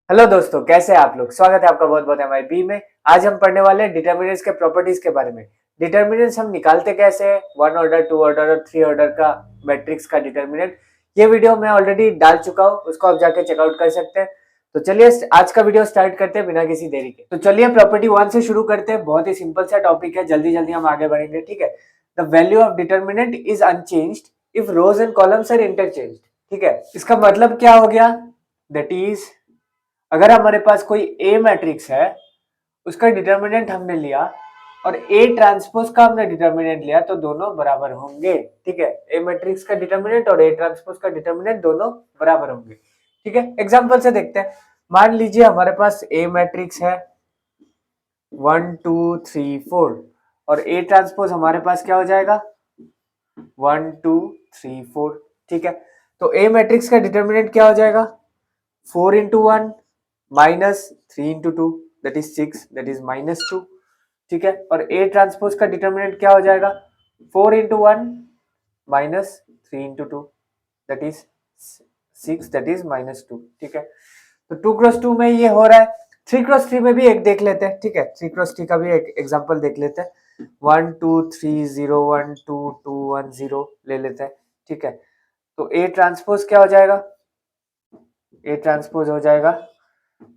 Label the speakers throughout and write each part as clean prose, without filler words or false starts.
Speaker 1: Hello दोस्तों, कैसे हैं आप लोग। स्वागत है आपका बहुत बहुत हमारे बी में। आज हम पढ़ने वाले हैं डिटर्मिनेंट्स के प्रॉपर्टीज के बारे में। डिटर्मिनेंट्स हम निकालते कैसे हैं, वन ऑर्डर, टू ऑर्डर और थ्री ऑर्डर का मैट्रिक्स का डिटर्मिनेंट। ये वीडियो मैं ऑलरेडी डाल चुका हूँ, उसको आप जाके चेकआउट कर सकते हैं। तो चलिए आज का वीडियो स्टार्ट करते हैं बिना किसी देरी के। तो चलिए प्रॉपर्टी वन से शुरू करते हैं। बहुत ही सिंपल सा टॉपिक है, जल्दी जल्दी हम आगे बढ़ेंगे, ठीक है। The value of determinant is unchanged if rows and columns are interchanged. ठीक है, इसका मतलब क्या हो गया, दैट इज अगर हमारे पास कोई ए मैट्रिक्स है, उसका डिटर्मिनेंट हमने लिया और ए ट्रांसपोज का हमने डिटर्मिनेंट लिया, तो दोनों बराबर होंगे। ठीक है, ए मैट्रिक्स का डिटर्मिनेंट और ए ट्रांसपोज का डिटर्मिनेंट दोनों बराबर होंगे। ठीक है, एग्जांपल से देखते हैं। मान लीजिए हमारे पास ए मैट्रिक्स है 1 2 3 4 और ए ट्रांसपोज हमारे पास क्या हो जाएगा 1 2 3 4। ठीक है, तो ए मैट्रिक्स का डिटर्मिनेंट क्या हो जाएगा 4 into 1 -3 into 2 that is 6 that is -2। ठीक है, और ए ट्रांसपोज का डिटर्मिनेंट क्या हो जाएगा 4 into 1 -3 into 2 that is 6 that is -2। ठीक है, तो 2 × 2 में ये हो रहा है। 3 × 3 में भी एक देख लेते हैं। ठीक है, 3 × 3 का भी एक एग्जाम्पल देख लेते हैं। 1 2 3 0 1 2 2 1 0 ले लेते हैं। ठीक है, तो ए ट्रांसपोज क्या हो जाएगा, ए ट्रांसपोज हो जाएगा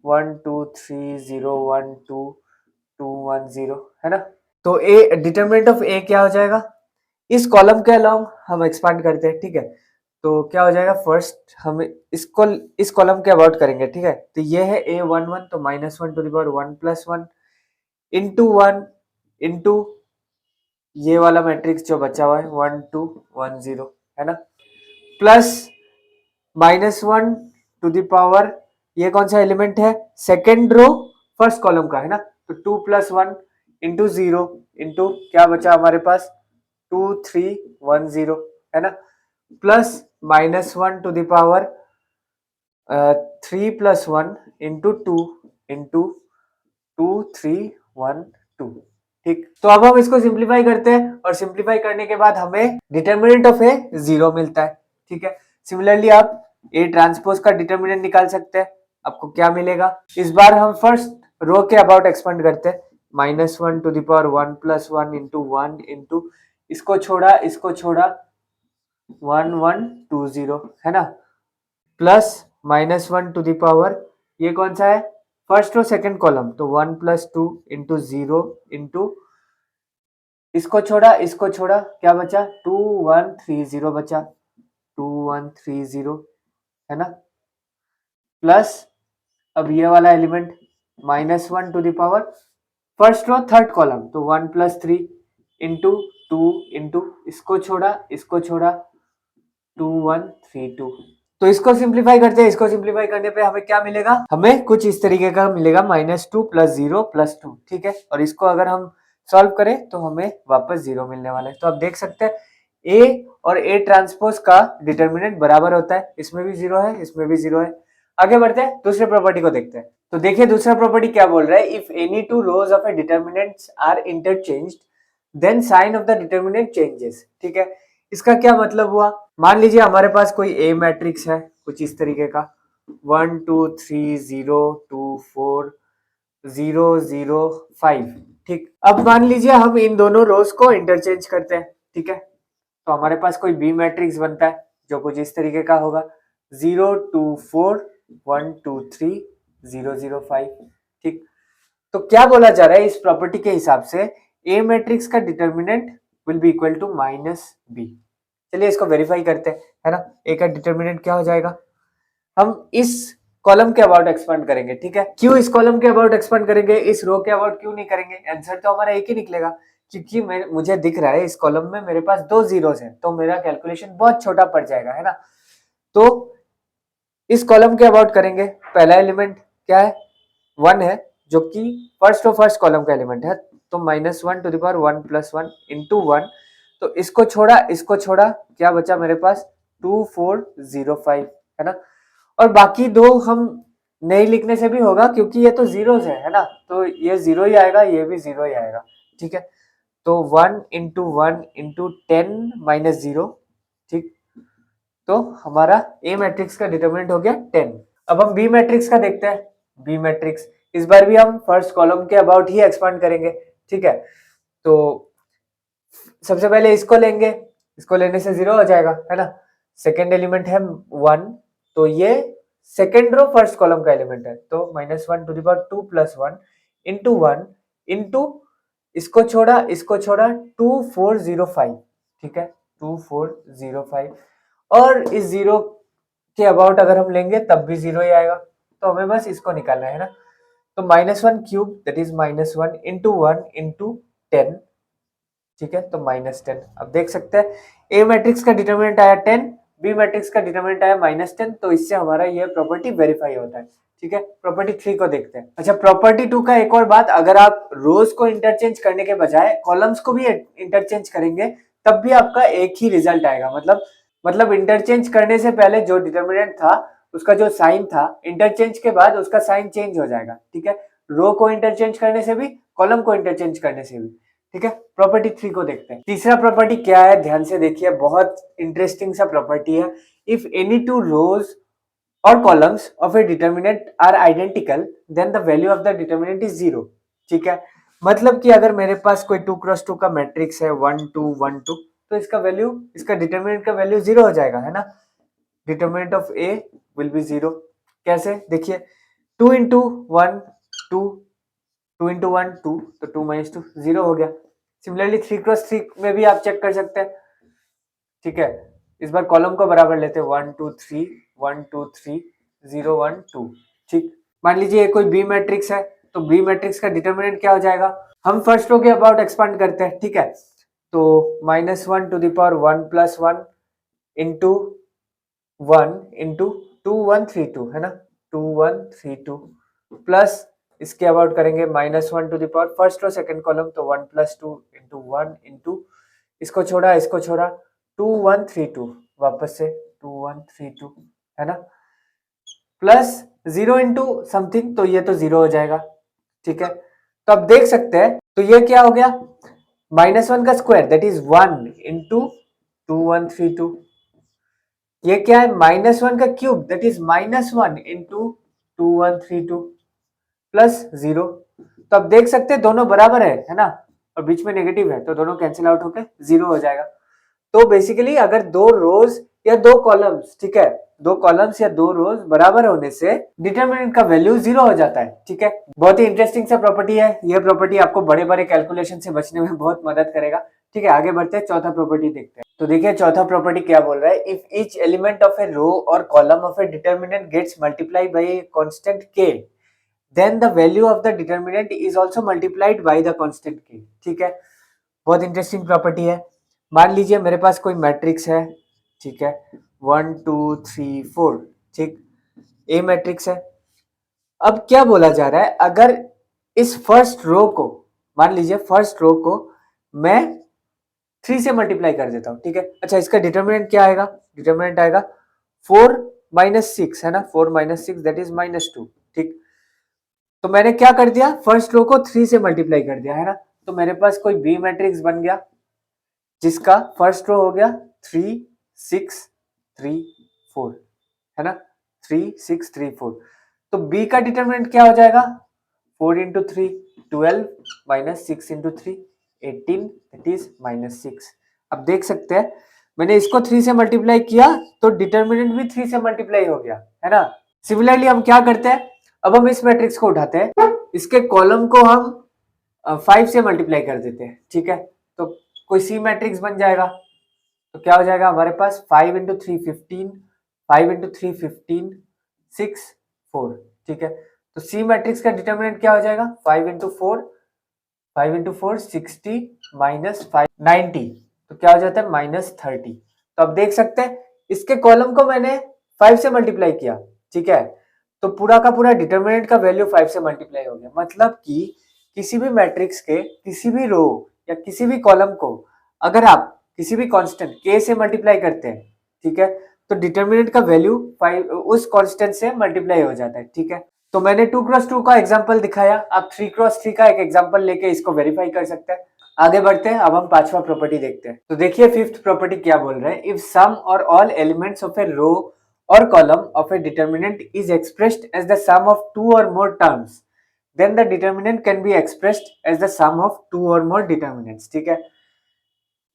Speaker 1: 1 2 3 0 1 2 2 1 0, है ना। तो ए डिटरमिनेंट ऑफ ए क्या हो जाएगा, इस कॉलम के अलोंग हम एक्सपांड करते हैं। ठीक है, तो क्या हो जाएगा, फर्स्ट हम इसको इस कॉलम के अबाउट करेंगे। ठीक है, तो ये है A11, तो -1 to the power 1 + 1 into ये वाला मैट्रिक्स जो बचा हुआ है 1 2 1 0, है ना, प्लस -1 ये कौन सा एलिमेंट है, सेकेंड रो फर्स्ट कॉलम का, है ना। तो 2 + 1 into 0 into क्या बचा हमारे पास 2 3 1 0, है ना, plus -1 to the power 3 + 1 into 2 into 2 3 1 2। ठीक, तो अब हम इसको सिंप्लीफाई करते हैं और सिंप्लीफाई करने के बाद हमें डिटर्मिनेंट ऑफ ए 0 मिलता है। ठीक है, सिमिलरली आप ए ट्रांसपोज का डिटर्मिनेंट निकाल सकते हैं। आपको क्या मिलेगा, इस बार हम फर्स्ट रो के अबाउट एक्सपेंड करते हैं। -1 to the power 1 + 1 into 1 into इसको छोड़ा 1 1 2 0, है ना, प्लस -1 to the power ये कौन सा है, फर्स्ट रो सेकंड कॉलम, तो 1 + 2 into 0 into इसको छोड़ा क्या बचा 2 1 3 0 बचा, 2 1 3 0, है ना, प्लस अब ये वाला element -1 to the power first row third column, तो 1 + 3 into 2 into इसको छोड़ा 2 1 3 2। तो इसको सिंप्लीफाई करते हैं। इसको सिंप्लीफाई करने पे हमें क्या मिलेगा, हमें कुछ इस तरीके का मिलेगा -2 + 0 + 2। ठीक है, और इसको अगर हम सॉल्व करें तो हमें वापस 0 मिलने वाला है। तो आप देख सकते हैं ए और ए ट्रांसपोज का डिटर्मिनेंट बराबर होता है, इसमें भी 0 है, इसमें भी 0 है। आगे बढ़ते हैं, दूसरे प्रॉपर्टी को देखते हैं। तो देखिए दूसरा प्रॉपर्टी क्या बोल रहा है, if any two rows of a determinants are interchanged then sign of the determinant changes. ठीक है, इसका क्या मतलब हुआ, मान लीजिए हमारे पास कोई ए मैट्रिक्स है कुछ इस तरीके का 1 2 3 0 2 4 0 0 5। ठीक, अब मान लीजिए हम इन दोनों रोज को इंटरचेंज करते हैं। ठीक है, तो हमारे पास कोई बी मैट्रिक्स बनता है जो कुछ इस तरीके का होगा 0 2 4 1 2 3 0 0 5। ठीक, तो क्या बोला जा रहा है, इस प्रॉपर्टी के हिसाब से ए मैट्रिक्स का determinant will be equal to -b। चलिए इसको वेरीफाई करते हैं, है ना। ए का डिटर्मिनेंट क्या हो जाएगा, हम इस कॉलम के अबाउट एक्सपेंड करेंगे। ठीक है, क्यों इस कॉलम के अबाउट एक्सपेंड करेंगे, इस रो के अबाउट क्यों नहीं करेंगे, आंसर तो हमारा एक ही निकलेगा, क्योंकि मुझे दिख रहा है इस कॉलम में मेरे पास 2 जीरोस हैं, तो मेरा कैलकुलेशन बहुत छोटा पड़ जाएगा, है ना। तो इस कॉलम के अबाउट करेंगे। पहला एलिमेंट क्या है 1 है, जो कि फर्स्ट कॉलम का एलिमेंट है, तो -1 to the power 1 + 1 into 1। तो इसको छोड़ा क्या बचा मेरे पास 2 4 0 5, है ना। और बाकी दो हम नहीं लिखने से भी होगा, क्योंकि ये तो जीरोस है ना, तो ये 0 ही आएगा, ये भी 0 ही आएगा। ठीक है, तो 1 into 1 into 10 - 0। ठीक, तो हमारा ए मैट्रिक्स का डिटरमिनेंट हो गया 10। अब हम बी मैट्रिक्स का देखते हैं। B matrix. इस बार भी हम फर्स्ट कॉलम के अबाउट ही एक्सपांड करेंगे, ठीक है। तो सबसे पहले इसको लेंगे, इसको लेने से 0 हो जाएगा, है ना। सेकेंड एलिमेंट है 1, तो ये सेकेंड रो फर्स्ट कॉलम का एलिमेंट है, तो -1 to the power 2 + 1 into 1 into इसको छोड़ा 2405, ठीक है, 2405। और इस 0 के अबाउट अगर हम लेंगे तब भी 0 ही आएगा, तो हमें बस इसको निकालना है ना। तो -1 cube that is -1 into 1 into 10, ठीक है, तो -10। अब देख सकते हैं ए मैट्रिक्स का डिटरमिनेंट आया 10, बी मैट्रिक्स का डिटरमिनेंट आया -10, तो इससे हमारा ये प्रॉपर्टी वेरीफाई होता है, ठीक है। प्रॉपर्टी 3 को देखते हैं। अच्छा, प्रॉपर्टी 2 का एक और बात, अगर आप रोज को इंटरचेंज करने के बजाय कॉलम्स को भी इंटरचेंज करेंगे तब भी आपका एक ही रिजल्ट आएगा। मतलब इंटरचेंज करने से पहले जो डिटरमिनेंट था उसका जो साइन था, इंटरचेंज के बाद उसका साइन चेंज हो जाएगा, ठीक है। रो को इंटरचेंज करने से भी, कॉलम को इंटरचेंज करने से भी, ठीक है। प्रॉपर्टी 3 को देखते हैं। तीसरा प्रॉपर्टी क्या है, ध्यान से देखिए, बहुत इंटरेस्टिंग सा प्रॉपर्टी है। इफ एनी टू रोज और columns of a determinant are identical then the value of the determinant is 0, ठीक है। मतलब कि अगर मेरे पास कोई 2 क्रॉस 2 का मैट्रिक्स है 1 2 1 2, तो इसका वैल्यू, इसका डिटरमिनेंट का वैल्यू 0 हो जाएगा, है ना। Determinant of A will be 0। कैसे, देखिए, 2 इंटू 1 2, 2 इंटू 1 2, तो 2 - 2 0 हो गया। सिमिलरली 3 क्रॉस 3 में भी आप चेक कर सकते हैं, ठीक है। इस बार कॉलम को बराबर लेते हैं, 1 2 3 1 2 3 0 1 2, ठीक। मान लीजिए कोई बी मैट्रिक्स है, तो बी मैट्रिक्स का डिटरमिनेंट क्या हो जाएगा, हम फर्स्ट रो के अबाउट एक्सपांड करते हैं, ठीक है। तो -1 to the power 1 + 1 into 1 into 2 1 3 2, है ना, 2 1 3 2 प्लस इसके अबाउट करेंगे -1 to the power first row second column, तो 1 + 2 इंटू 1 इंटू इसको छोड़ा 2 1 3 2, वापस से 2 1 3 2, है ना, प्लस 0 इंटू समथिंग, तो ये तो 0 हो जाएगा, ठीक है। तो अब देख सकते हैं, तो ये क्या हो गया, -1 का स्क्वायर दैट इज 1 इंटू 2 1 3 2, ये क्या है, -1 का cube that is -1 into 2 1 3 2 plus 0। तो अब देख सकते हैं दोनों बराबर है ना, और बीच में नेगेटिव है, तो दोनों कैंसिल आउट होकर 0 हो जाएगा। तो बेसिकली अगर दो रोज या दो कॉलम्स, ठीक है, दो कॉलम्स या दो रोज बराबर होने से डिटरमिनेंट का वैल्यू 0 हो जाता है, ठीक है। बहुत ही इंटरेस्टिंग सा प्रॉपर्टी है, यह प्रॉपर्टी आपको बड़े बड़े कैलकुलेशन से बचने में बहुत मदद करेगा, ठीक है। आगे बढ़ते हैं, चौथा प्रॉपर्टी देखते हैं। तो देखिए चौथा प्रॉपर्टी क्या बोल रहा है, if each element of a row और column of a determinant gets multiplied by a constant k, then the value of the determinant is also multiplied by the constant k, ठीक है। बहुत इंटरेस्टिंग प्रॉपर्टी है। मान लीजिए मेरे पास कोई matrix है, ठीक है, 1 2 3 4, ठीक, ए मैट्रिक्स है। अब क्या बोला जा रहा है, अगर इस फर्स्ट रो को, मान लीजिए फर्स्ट रो को मैं 3 से मल्टीप्लाई कर देता हूं, ठीक है। अच्छा, इसका डिटरमिनेंट क्या आएगा, डिटरमिनेंट आएगा 4 - 6, है ना, 4 - 6 दैट इज -2, ठीक। तो मैंने क्या कर दिया, फर्स्ट रो को 3 से मल्टीप्लाई कर दिया, है ना। तो मेरे पास कोई बी मैट्रिक्स बन गया जिसका फर्स्ट रो हो गया 3 6 3 4, है ना, 3 6 3 4। तो बी का डिटरमिनेंट क्या हो जाएगा, 4 इंटू 3 12 -6 इंटू 3 18, इट इज -6। अब देख सकते हैं मैंने इसको 3 से मल्टीप्लाई किया तो डिटरमिनेंट भी 3 से मल्टीप्लाई हो गया, है ना। सिमिलरली हम क्या करते हैं, अब हम इस मैट्रिक्स को उठाते हैं, इसके कॉलम को हम 5 से मल्टीप्लाई कर देते हैं, ठीक है। तो कोई सी मैट्रिक्स बन जाएगा, तो क्या हो जाएगा हमारे पास 5 इंटू 3 15, 5 इंटू 3 15 6 4, ठीक है। तो सी मैट्रिक्स का डिटरमिनेंट क्या हो जाएगा, 5 इंटू 4 5 इंटू 4 60 -5 90, तो क्या हो जाता है -30। तो अब देख सकते हैं इसके कॉलम को मैंने 5 से मल्टीप्लाई किया, ठीक है, तो पूरा का पूरा डिटरमिनेंट का वैल्यू 5 से मल्टीप्लाई हो गया। मतलब कि किसी भी मैट्रिक्स के किसी भी रो या किसी भी कॉलम को अगर आप किसी भी कांस्टेंट k से मल्टीप्लाई करते हैं, ठीक है, तो डिटरमिनेंट का वैल्यू 5 उस कांस्टेंट से मल्टीप्लाई हो जाता है, ठीक है। तो मैंने 2 क्रॉस 2 का एग्जांपल दिखाया, आप 3 क्रॉस 3 का एक एग्जांपल लेके इसको वेरीफाई कर सकते हैं। आगे बढ़ते हैं, अब हम पांचवा प्रॉपर्टी देखते हैं। तो देखिए फिफ्थ प्रॉपर्टी क्या बोल रहे हैं, इफ सम और all elements of a row or column of a determinant is expressed as the sum of two or more terms, then the determinant can be expressed as the sum of two or more determinants. ठीक है,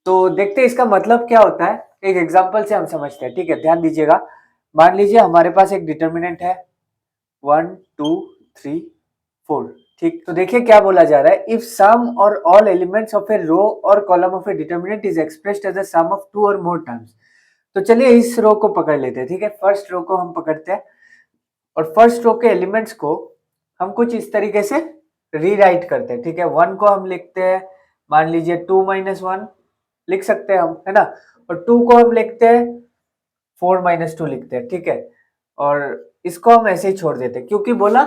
Speaker 1: तो देखते हैं इसका मतलब क्या होता है, एक एग्जांपल से हम समझते हैं। ठीक है, ध्यान दीजिएगा। मान लीजिए हमारे पास एक डिटर्मिनेंट है 1 2 3 4। ठीक, तो देखिए क्या बोला जा रहा है, इफ सम और all elements of a row और column of a determinant is expressed as a sum of two और मोर टर्म्स। तो चलिए इस रो को पकड़ लेते हैं। ठीक है, फर्स्ट रो को हम पकड़ते हैं और फर्स्ट रो के एलिमेंट्स को हम कुछ इस तरीके से रीराइट करते हैं। ठीक है, 1 को हम लिखते हैं, मान लीजिए 2 - 1 लिख सकते हैं हम, है ना, और 2 को हम लिखते हैं 4 - 2 लिखते हैं। ठीक है, और इसको हम ऐसे ही छोड़ देते हैं क्योंकि बोला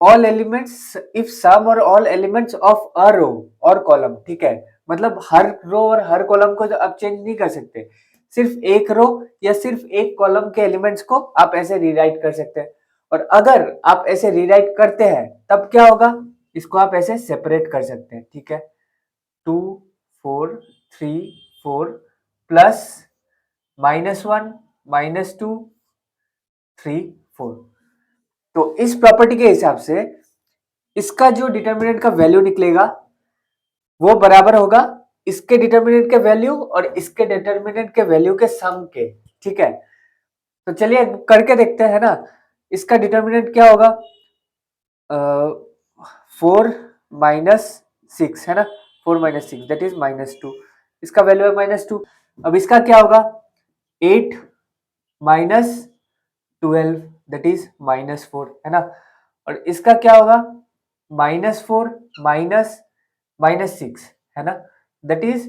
Speaker 1: ऑल एलिमेंट्स, इफ सम और ऑल एलिमेंट्स ऑफ अ रो और कॉलम। ठीक है, मतलब हर रो और हर कॉलम को आप चेंज नहीं कर सकते, सिर्फ एक रो या सिर्फ एक कॉलम के एलिमेंट्स को आप ऐसे रीराइट कर सकते हैं। और अगर आप ऐसे रीराइट करते हैं तब क्या होगा, इसको आप ऐसे सेपरेट कर सकते हैं। ठीक है, 2 4 3 4 प्लस -1 -2 3 4। तो इस प्रॉपर्टी के हिसाब से इसका जो डिटर्मिनेंट का वैल्यू निकलेगा वो बराबर होगा इसके डिटर्मिनेंट के वैल्यू और इसके डिटर्मिनेंट के वैल्यू के सम के। ठीक है, तो चलिए करके देखते हैं ना। इसका डिटर्मिनेंट क्या होगा, 4 - 6 है ना, 4 - 6 दैट इज -2। इसका वैल्यू है -2। अब इसका क्या होगा, 8 - 12 दैट इज -4 है ना, और इसका क्या होगा, -4 -6 है ना, दैट इज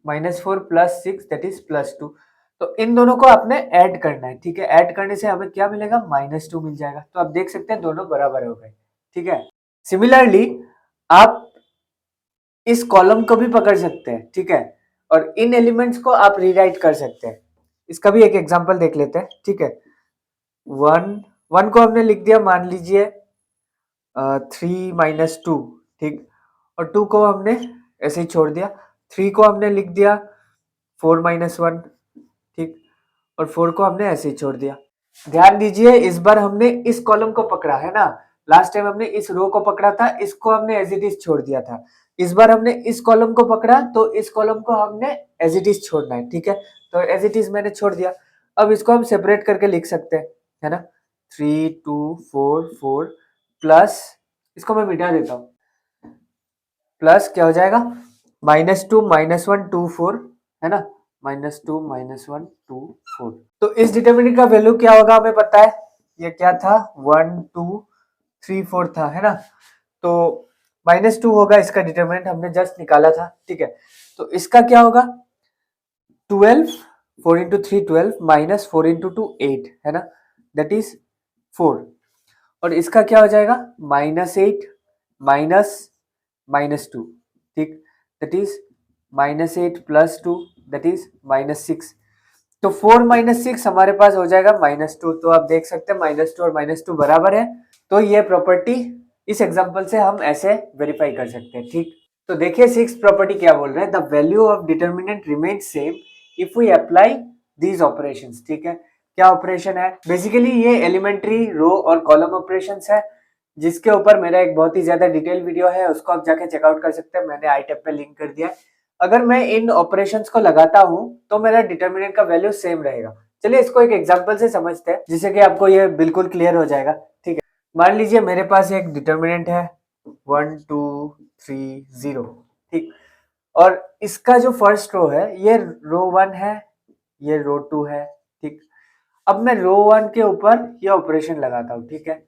Speaker 1: -4 + 6 दैट इज +2। तो इन दोनों को आपने ऐड करना है। ठीक है, ऐड करने से हमें क्या मिलेगा, -2 मिल जाएगा। तो आप देख सकते हैं दोनों बराबर हो गए। ठीक है, सिमिलरली आप इस कॉलम को भी पकड़ सकते हैं। ठीक है, और इन एलिमेंट्स को आप रीराइट कर सकते हैं। इसका भी एक एग्जांपल देख लेते हैं। ठीक है, 1 को हमने लिख दिया, मान लीजिए 3 - 2। ठीक, और 2 को हमने ऐसे ही छोड़ दिया, 3 को हमने लिख दिया 4 - 1। ठीक, और 4 को हमने ऐसे ही छोड़ दिया। ध्यान दीजिए इस बार हमने इस कॉलम को पकड़ा है ना, लास्ट टाइम हमने इस रो को पकड़ा था, इसको हमने एज इट इज छोड़ दिया था। इस बार हमने इस कॉलम को पकड़ा तो इस कॉलम को हमने एज इट इज छोड़ना है। ठीक है, तो एज इट इज मैंने छोड़ दिया। अब इसको हम सेपरेट करके लिख सकते हैं, है ना, 3 2 4 4 प्लस, इसको मैं मिटा देता हूँ, प्लस क्या हो जाएगा, -2 -1 2 4 है ना, -2 -1 2 4। तो इस डिटर्मिनेंट का वैल्यू क्या होगा हमें पता है, ये क्या था, 1 2 3 4 था, है ना, तो -2 होगा इसका डिटर्मिनेंट, हमने जस्ट निकाला था। ठीक है, तो इसका क्या होगा, 12 4 × 3 12 -4 × 2 8 है ना, दैट इज 4। और इसका क्या हो जाएगा, -8 -2। ठीक, दैट इज -8 + 2 दैट इज -6। तो 4 - 6 हमारे पास हो जाएगा -2। तो आप देख सकते हैं -2 और -2 बराबर है। तो ये प्रॉपर्टी इस एग्जांपल से हम ऐसे वेरीफाई कर सकते हैं। ठीक, तो देखिए सिक्स प्रॉपर्टी क्या बोल रहे हैं, the value of determinant remain same if we apply these operations. ठीक है, क्या ऑपरेशन है, बेसिकली ये एलिमेंट्री रो और कॉलम ऑपरेशंस है, जिसके ऊपर मेरा एक बहुत ही ज्यादा डिटेल वीडियो है, उसको आप जाके चेकआउट कर सकते हैं, मैंने आई टैब पे लिंक कर दिया है। अगर मैं इन ऑपरेशंस को लगाता हूं तो मेरा डिटर्मिनेंट का वैल्यू सेम रहेगा। चलिए इसको एक एग्जांपल से समझते हैं जिससे कि आपको ये बिल्कुल क्लियर हो जाएगा। ठीक है, मान लीजिए मेरे पास एक डिटर्मिनेंट है 1 2 3 0। ठीक, और इसका जो फर्स्ट रो है ये रो 1 है, ये रो 2 है। ठीक, अब मैं रो 1 के ऊपर ये ऑपरेशन लगाता हूं। ठीक है,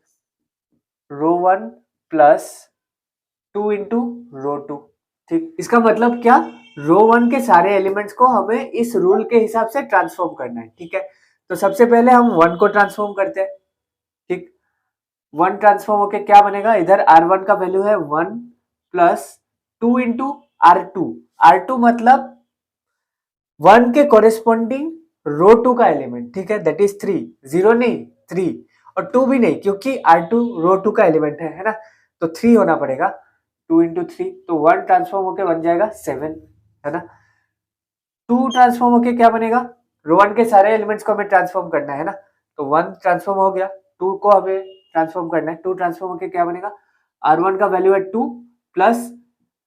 Speaker 1: रो 1 प्लस 2 × रो 2। ठीक, इसका मतलब क्या, रो 1 के सारे एलिमेंट्स को हमें इस रूल के हिसाब से ट्रांसफॉर्म करना है। ठीक है, तो सबसे पहले हम 1 को ट्रांसफॉर्म करते हैं। ठीक, 1 ट्रांसफॉर्म होके क्या बनेगा, इधर R1 का वैल्यू है 1 प्लस 2 × R2। R2 मतलब 1 के कोरेस्पॉन्डिंग रो 2 का एलिमेंट। ठीक है, दैट इज 3, 0 नहीं 3, और 2 भी नहीं क्योंकि R2 रो 2 का एलिमेंट है ना, तो 3 होना पड़ेगा, 2 × 3, तो 1 ट्रांसफॉर्म होके बन जाएगा 7, है ना। 2 ट्रांसफॉर्म होके क्या बनेगा, रो वन के सारे एलिमेंट्स को हमें ट्रांसफॉर्म करना है ना, तो 1 ट्रांसफॉर्म हो गया, 2 को हमें ट्रांसफॉर्म करना है, 2 ट्रांसफॉर्म होकर क्या बनेगा, R1 का वैल्यू है 2 प्लस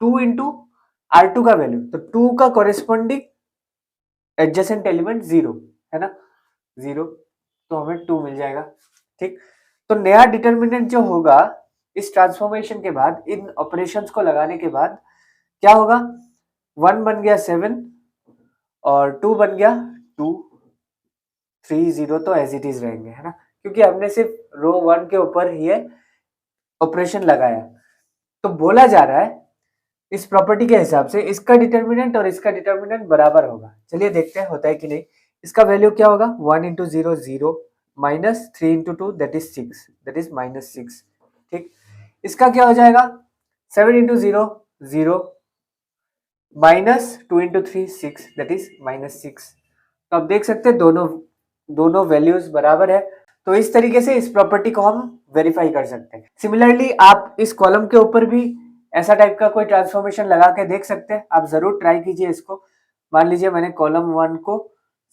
Speaker 1: 2 इंटू R2 का वैल्यू, तो 2 का कोरिस्पॉन्डिंग एडजेसेंट एलिमेंट 0 है ना, 0, तो हमें 2 मिल जाएगा। ठीक, तो नया डिटर्मिनेंट जो होगा इस ट्रांसफॉर्मेशन के बाद, इन ऑपरेशंस को लगाने के बाद क्या होगा, 1 बन गया 7 और 2 बन गया 2, 3 0 तो एज इट इज रहेंगे है ना, क्योंकि हमने सिर्फ रो 1 के ऊपर ये ऑपरेशन लगाया। तो बोला जा रहा है इस प्रॉपर्टी के हिसाब से इसका डिटर्मिनेंट और इसका डिटर्मिनेंट बराबर होगा। चलिए देखते हैं होता है कि नहीं। इसका वैल्यू क्या होगा, 1 into 0 0 minus 3 into 2 that is 6, that is minus 6। ठीक, इसका क्या हो जाएगा, 7 into 0 0 minus 2 into 3 6 that is minus 6। तो आप देख सकते हैं दोनों वैल्यूज बराबर है। तो इस तरीके से इस प्रॉपर्टी को हम वेरीफाई कर सकते हैं। सिमिलरली आप इस कॉलम के ऊपर भी ऐसा टाइप का कोई ट्रांसफॉर्मेशन लगा के देख सकते हैं, आप जरूर ट्राई कीजिए इसको। मान लीजिए मैंने कॉलम 1 को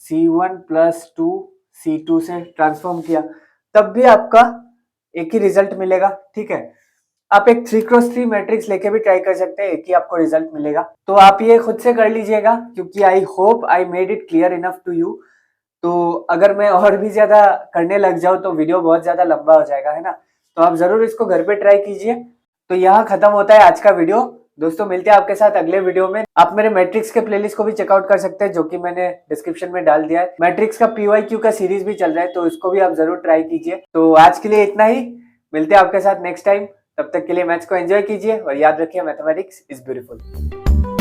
Speaker 1: C1 प्लस 2 C2 से ट्रांसफॉर्म किया, तब भी आपका एक ही रिजल्ट मिलेगा। ठीक है, आप एक 3x3 मैट्रिक्स लेके भी ट्राई कर सकते हैं, एक ही आपको रिजल्ट मिलेगा। तो आप ये खुद से कर लीजिएगा, क्योंकि I hope I made it clear enough to you. तो अगर मैं और भी ज्यादा करने लग जाऊं तो वीडियो बहुत ज्यादा लंबा हो जाएगा है ना, तो आप जरूर इसको घर पे ट्राई कीजिए। तो यहाँ खत्म होता है आज का वीडियो। दोस्तों मिलते हैं आपके साथ अगले वीडियो में। आप मेरे मैट्रिक्स के प्लेलिस्ट को भी चेकआउट कर सकते हैं, जो कि मैंने डिस्क्रिप्शन में डाल दिया है। मैट्रिक्स का PYQ का सीरीज भी चल रहा है, तो इसको भी आप जरूर ट्राई कीजिए। तो आज के लिए इतना ही, मिलते हैं आपके साथ नेक्स्ट टाइम। तब तक के लिए मैथ्स को एंजॉय कीजिए और याद रखिए मैथमेटिक्स इज ब्यूटीफुल।